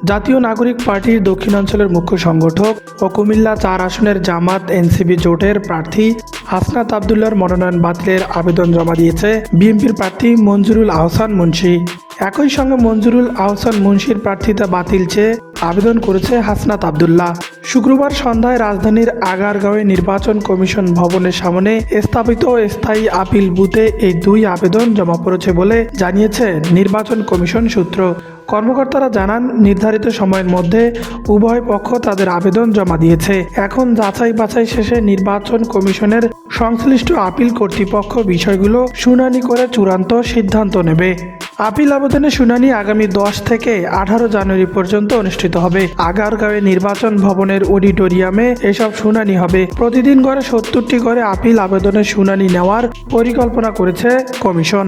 জাতীয় নাগরিক পার্টির দক্ষিণাঞ্চলের মুখ্য সংগঠক ও কুমিল্লা ৪ আসনের জামাত এনসিপি জোটের প্রার্থী হাসনাত আবদুল্লাহর মনোনয়ন বাতিলের আবেদন জমা দিয়েছে বিএনপির প্রার্থী মঞ্জুরুল আহসান মুন্সী। একই সঙ্গে মঞ্জুরুল আহসান মুন্সীর প্রার্থিতা বাতিল চেয়ে আবেদন করেছে হাসনাত আবদুল্লাহ। শুক্রবার সন্ধ্যায় রাজধানীর আগারগাঁওয়ে নির্বাচন কমিশন ভবনের সামনে স্থাপিত স্থায়ী আপিল বুথে এই দুই আবেদন জমা পড়েছে বলে জানিয়েছে নির্বাচন কমিশন সূত্র। কর্মকর্তারা জানান, নির্ধারিত সময়ের মধ্যে উভয় পক্ষ তাদের আবেদন জমা দিয়েছে। এখন যাচাই বাছাই শেষে নির্বাচন কমিশনের সংশ্লিষ্ট আপিল কর্তৃপক্ষ বিষয়গুলো শুনানি করে চূড়ান্ত সিদ্ধান্ত নেবে। আপিল আবেদনের শুনানি আগামী 10 থেকে 18 জানুয়ারি পর্যন্ত অনুষ্ঠিত হবে। আগারগাঁওয়ে নির্বাচন ভবনের অডিটোরিয়ামে এসব শুনানি হবে। প্রতিদিন গড়ে 70টি করে আপিল আবেদনের শুনানি নেওয়ার পরিকল্পনা করেছে কমিশন।